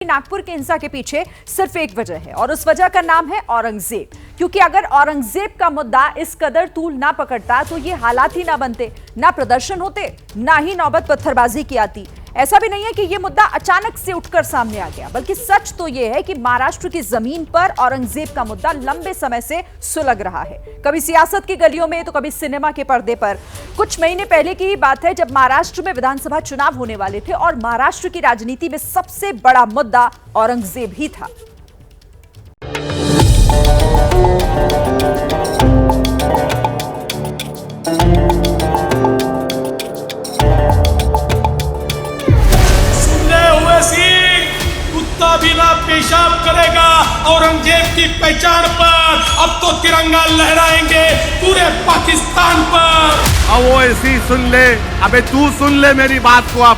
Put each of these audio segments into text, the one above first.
नागपुर की हिंसा के पीछे सिर्फ एक वजह है और उस वजह का नाम है औरंगजेब। क्योंकि अगर औरंगजेब का मुद्दा इस कदर तूल ना पकड़ता तो ये हालात ही ना बनते, ना प्रदर्शन होते, ना ही नौबत पत्थरबाजी की आती। ऐसा भी नहीं है कि यह मुद्दा अचानक से उठकर सामने आ गया, बल्कि सच तो यह है कि महाराष्ट्र की जमीन पर औरंगजेब का मुद्दा लंबे समय से सुलग रहा है। कभी सियासत की गलियों में तो कभी सिनेमा के पर्दे पर। कुछ महीने पहले की ही बात है जब महाराष्ट्र में विधानसभा चुनाव होने वाले थे और महाराष्ट्र की राजनीति में सबसे बड़ा मुद्दा औरंगजेब ही था। कुत्ता भी ना पेशाब करेगा औरंगजेब की पहचान पर। अब तो तिरंगा लहराएंगे पूरे पाकिस्तान पर। अब वो ऐसी सुन ले, अबे तू सुन ले मेरी बात को। अब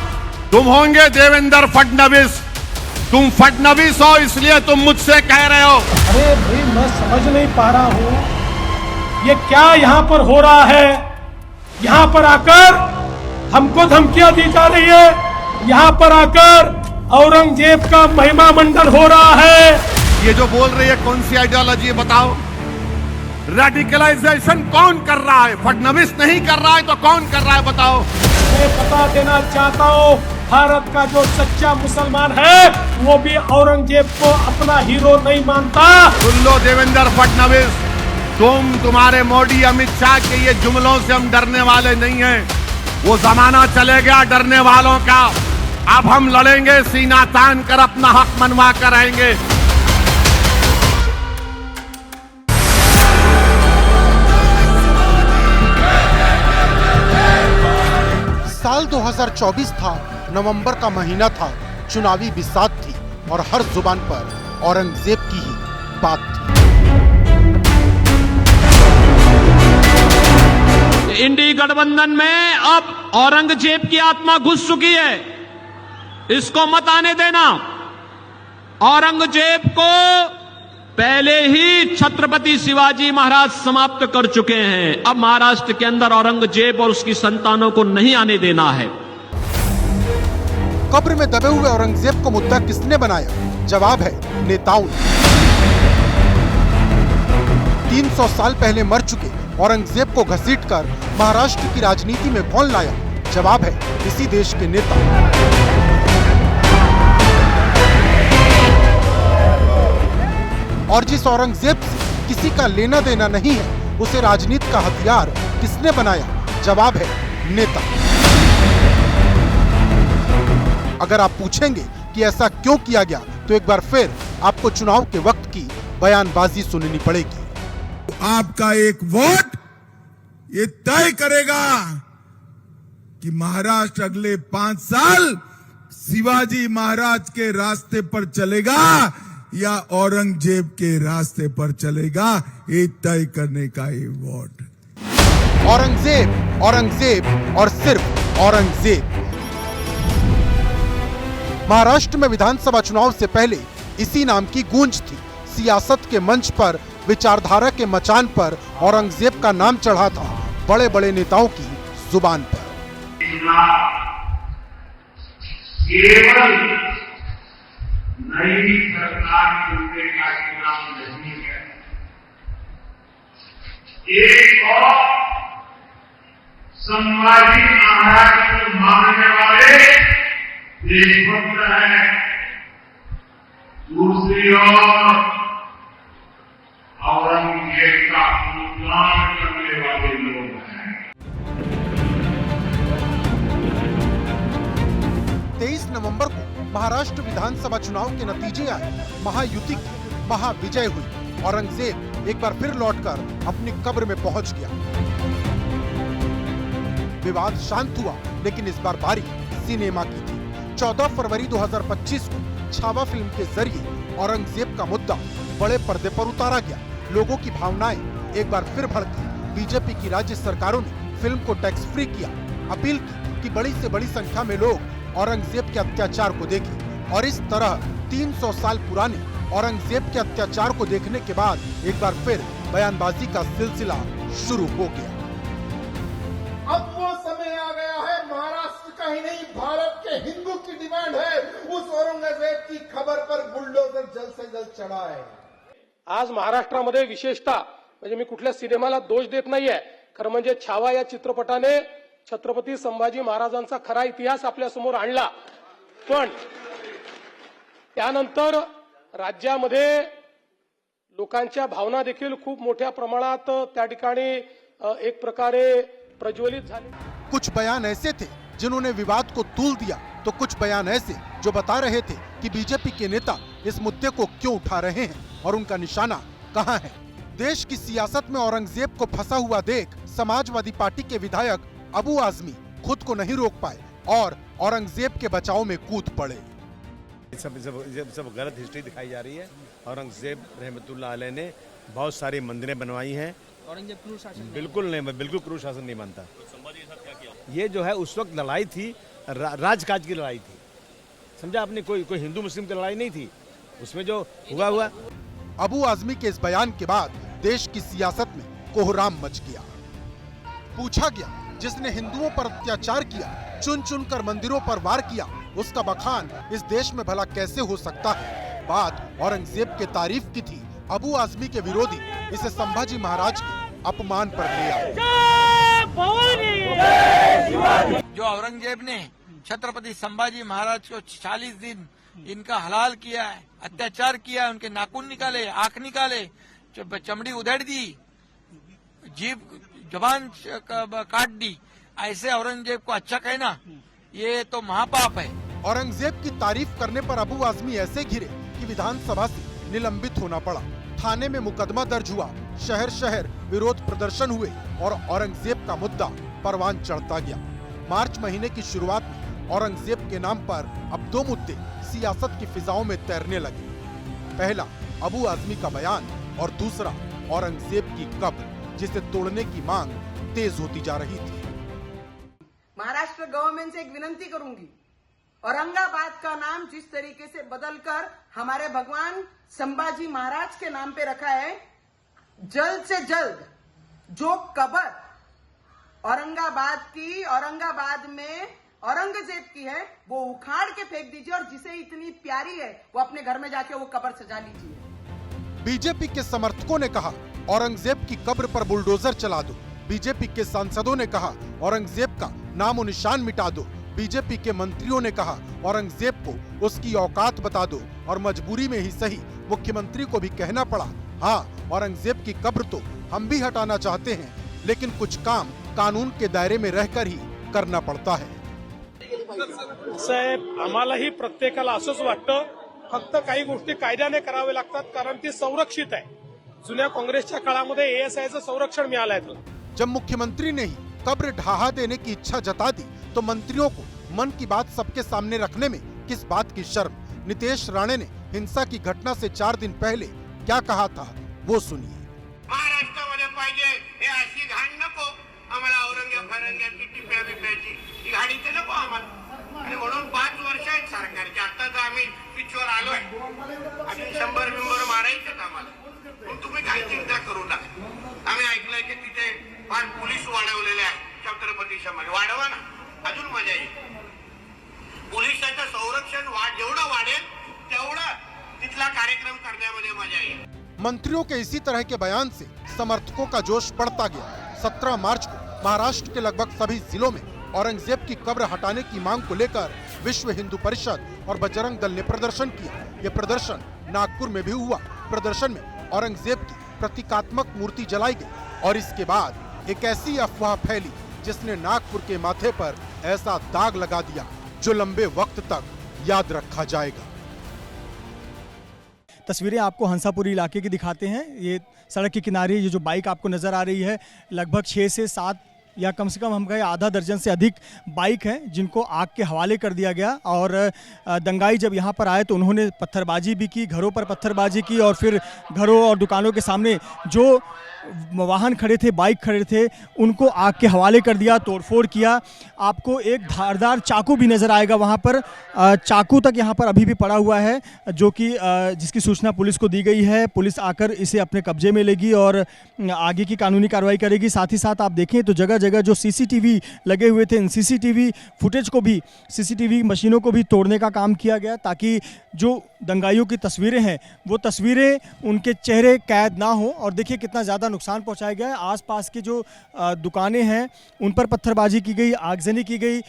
तुम होंगे देवेंद्र फडणवीस, तुम फडणवीस हो इसलिए तुम मुझसे कह रहे हो। अरे भाई मैं समझ नहीं पा रहा हूँ ये क्या यहाँ पर हो रहा है। यहाँ पर आकर हमको धमकियां दी जा रही है, यहाँ पर आकर औरंगजेब का महिमा मंडन हो रहा है। ये जो बोल रही है कौन सी आइडियोलॉजी है बताओ? रेडिकलाइजेशन कौन कर रहा है? फडणवीस नहीं कर रहा है तो कौन कर रहा है बताओ? मैं बता देना चाहता हूँ, भारत का जो सच्चा मुसलमान है वो भी औरंगजेब को अपना हीरो नहीं मानता। सुन लो देवेंद्र फडणवीस, तुम्हारे मोदी अमित शाह के ये जुमलों से हम डरने वाले नहीं हैं। वो जमाना चले गया डरने वालों का। अब हम लड़ेंगे, सीना तान कर अपना हक मनवा कर आएंगे। साल 2024 था, नवंबर का महीना था, चुनावी बिसात थी और हर जुबान पर औरंगजेब की ही बात थी। इंडी गठबंधन में अब औरंगजेब की आत्मा घुस चुकी है, इसको मत आने देना। औरंगजेब को पहले ही छत्रपति शिवाजी महाराज समाप्त कर चुके हैं। अब महाराष्ट्र के अंदर औरंगजेब और उसकी संतानों को नहीं आने देना है। कब्र में दबे हुए औरंगजेब को मुद्दा किसने बनाया? जवाब है नेताओं ने। 300 साल पहले मर चुके औरंगजेब को घसीटकर महाराष्ट्र की राजनीति में कौन लाया? जवाब है इसी देश के नेता। और जिस औरंगजेब से किसी का लेना देना नहीं है, उसे राजनीति का हथियार किसने बनाया? जवाब है नेता। अगर आप पूछेंगे कि ऐसा क्यों किया गया, तो एक बार फिर आपको चुनाव के वक्त की बयानबाजी सुननी पड़ेगी। आपका एक वोट ये तय करेगा कि महाराष्ट्र अगले 5 साल शिवाजी महाराज के रास्ते पर चलेगा या औरंगजेब के रास्ते पर चलेगा। ये तय करने का ये वोट। औरंगजेब, औरंगजेब और सिर्फ औरंगजेब। महाराष्ट्र में विधानसभा चुनाव से पहले इसी नाम की गूंज थी। सियासत के मंच पर, विचारधारा के मचान पर औरंगजेब का नाम चढ़ा था बड़े बड़े नेताओं की जुबान पर। केवल नई सरकार चुनने का चुनाव नहीं है, एक और संभाजी महाराज को मानने वाले देशभक्त है, दूसरी ओर औरंगजेब का अपमान करने वाले लोग हैं। 23 नवंबर को महाराष्ट्र विधानसभा चुनाव के नतीजे आए। महायुति की महाविजय हुई। औरंगजेब एक बार फिर लौटकर अपनी कब्र में पहुंच गया। विवाद शांत हुआ, लेकिन इस बार बारी सिनेमा की थी। 14 फरवरी 2025 को छावा फिल्म के जरिए औरंगजेब का मुद्दा बड़े पर्दे पर उतारा गया। लोगों की भावनाएं एक बार फिर भड़की। बीजेपी की राज्य सरकारों ने फिल्म को टैक्स फ्री किया। अपील की कि बड़ी से बड़ी संख्या में लोग औरंगजेब के अत्याचार को देखें। और इस तरह 300 साल पुराने औरंगजेब के अत्याचार को देखने के बाद एक बार फिर बयानबाजी का सिलसिला शुरू हो गया। अब वो समय आ गया है, महाराष्ट्र का ही नहीं भारत के छोटे हिंदू की डिमांड है उस औरंगजेब की खबर पर बुलडोजर जल्द से जल्द चढ़ाए। आज महाराष्ट्रामध्ये विशेषतः म्हणजे मी कुठल्या सिनेमाला दोष देत नाहीये, खरं म्हणजे छावा या चित्रपटाने छत्रपती संभाजी महाराजांचा खरा इतिहास आपल्या समोर आणला, पण त्यानंतर राज्यामध्ये लोकांच्या भावना देखील खूप मोठ्या प्रमाणात त्या ठिकाणी एक प्रकारे प्रज्वलित झाले। कुछ बयान ऐसे थे जिन्होंने विवाद को तूल दिया, तो कुछ बयान ऐसे जो बता रहे थे कि बीजेपी के नेता इस मुद्दे को क्यों उठा रहे हैं और उनका निशाना कहां है। देश की सियासत में औरंगजेब को फंसा हुआ देख समाजवादी पार्टी के विधायक अबू आजमी खुद को नहीं रोक पाए और औरंगजेब के बचाव में कूद पड़े। सब गलत हिस्ट्री दिखाई जा रही है। औरंगजेब रहमतुल्लाह अलैह ने बहुत सारी मंदिरें बनवाई हैं। औरंगजेब क्रूर शासन बिल्कुल नहीं, बिल्कुल क्रूर शासन नहीं मानता। ये जो है उस वक्त लड़ाई थी, राजकाज की लड़ाई थी, समझा आपने, कोई हिंदू मुस्लिम की लड़ाई नहीं थी, उसमें जो हुआ। अबू आजमी के इस बयान के बाद देश की सियासत में कोहराम मच गया। पूछा गया, जिसने हिंदुओं पर अत्याचार किया, चुन चुन कर मंदिरों पर वार किया, उसका बखान इस देश में भला कैसे हो सकता है। बात औरंगजेब के तारीफ की थी, अबू आजमी के विरोधी इसे संभाजी महाराज के अपमान पर ले आए। जो औरंगजेब ने छत्रपति संभाजी महाराज को 40 दिन इनका हलाल किया है, अत्याचार किया है, उनके नाखून निकाले, आंख निकाले, चमड़ी उधेड़ दी, जीभ जुबान काट दी, ऐसे औरंगजेब को अच्छा कहना ये तो महापाप है। औरंगजेब की तारीफ करने पर अबू आजमी ऐसे घिरे कि विधानसभा से निलंबित होना पड़ा। थाने में मुकदमा दर्ज हुआ, शहर शहर विरोध प्रदर्शन हुए और औरंगजेब का मुद्दा परवान चढ़ता गया। मार्च महीने की शुरुआत में औरंगजेब के नाम पर अब दो मुद्दे सियासत की फिजाओं में तैरने लगे। पहला अबू आजमी का बयान और दूसरा औरंगजेब की कब्र, जिसे तोड़ने की मांग तेज होती जा रही थी। महाराष्ट्र गवर्नमेंट से एक विनती करूंगी, औरंगाबाद का नाम जिस तरीके से बदलकर हमारे भगवान संभाजी महाराज के नाम पे रखा है, जल्द से जल्द जो कब्र औरंगाबाद में औरंगजेब की है वो उखाड़ के फेंक दीजिए और जिसे इतनी प्यारी है वो अपने घर में जाके वो कब्र सजा लीजिए। बीजेपी के समर्थकों ने कहा औरंगजेब की कब्र पर बुलडोजर चला दो। बीजेपी के सांसदों ने कहा औरंगजेब का नामो निशान मिटा दो। बीजेपी के मंत्रियों ने कहा औरंगजेब को उसकी औकात बता दो और मजबूरी में ही सही मुख्यमंत्री को भी कहना पड़ा, हाँ औरंगजेब की कब्र तो हम भी हटाना चाहते हैं, लेकिन कुछ काम कानून के दायरे में रहकर ही करना पड़ता है। साहेब, आम्हालाही प्रत्येकाला असंच वाटतं, फक्त काही गोष्टी कायद्याने करावे लागतात कारण ती संरक्षित आहे। जुन्या काँग्रेसच्या काळामध्ये एएसआयचं संरक्षण मिळालं आहे। जब मुख्यमंत्री ने ही कब्र ढहा देने की इच्छा जता दी तो मंत्रियों को मन की बात सबके सामने रखने में किस बात की शर्म। नितेश राणे ने हिंसा की घटना से 4 दिन पहले क्या कहा था वो सुनिए। महाराष्ट्रामध्ये पाहिजे हे अशी घाण नको आम्हाला, औरंगजेब टिप्या बिप्याची ही घाणी ते नको आम्हाला, आणि म्हणून 5 वर्ष आहेत सरकारची। आता तर आम्ही पिचवर आलोय, अजून 100 मारायचं आम्हाला, पण तुम्ही काही चिंता करू नका। आम्ही ऐकलंय की तिथे फार पोलीस वाढवलेले आहेत छत्रपती समाज, वाढवा ना, अजून मजा येईल। पोलिसांचं संरक्षण जेवढं वाढेल तेवढं तिथला कार्यक्रम करण्यामध्ये मजा येईल। मंत्रियों के इसी तरह के बयान से समर्थकों का जोश बढ़ता गया। 17 मार्च को महाराष्ट्र के लगभग सभी जिलों में औरंगजेब की कब्र हटाने की मांग को लेकर विश्व हिंदू परिषद और बजरंग दल ने प्रदर्शन किया। ये प्रदर्शन नागपुर में भी हुआ। प्रदर्शन में औरंगजेब की प्रतीकात्मक मूर्ति जलाई गई और इसके बाद एक ऐसी अफवाह फैली जिसने नागपुर के माथे पर ऐसा दाग लगा दिया जो लंबे वक्त तक याद रखा जाएगा। तस्वीरें आपको हंसापुरी इलाके की दिखाते हैं। ये सड़क के किनारे ये जो बाइक आपको नज़र आ रही है, लगभग 6 से 7 या कम से कम हम कहें आधा दर्जन से अधिक बाइक हैं जिनको आग के हवाले कर दिया गया। और दंगाई जब यहाँ पर आए तो उन्होंने पत्थरबाजी भी की, घरों पर पत्थरबाजी की और फिर घरों और दुकानों के सामने जो वाहन खड़े थे, बाइक खड़े थे, उनको आग के हवाले कर दिया, तोड़फोड़ किया। आपको एक धारदार चाकू भी नज़र आएगा वहाँ पर। चाकू तक यहाँ पर अभी भी पड़ा हुआ है, जो कि जिसकी सूचना पुलिस को दी गई है। पुलिस आकर इसे अपने कब्जे में लेगी और आगे की कानूनी कार्रवाई करेगी। साथ ही साथ आप देखें तो जगह जगह जो सीसीटीवी लगे हुए थे, इन सीसीटीवी फुटेज को भी, सीसीटीवी मशीनों को भी तोड़ने का काम किया गया, ताकि जो दंगाइयों की तस्वीरें हैं वो तस्वीरें उनके चेहरे कैद ना हो। और देखिए कितना ज़्यादा नुकसान पहुंचाया गया है। आसपास की जो दुकानें हैं उन पर पत्थरबाजी की गई, आगजनी की गई।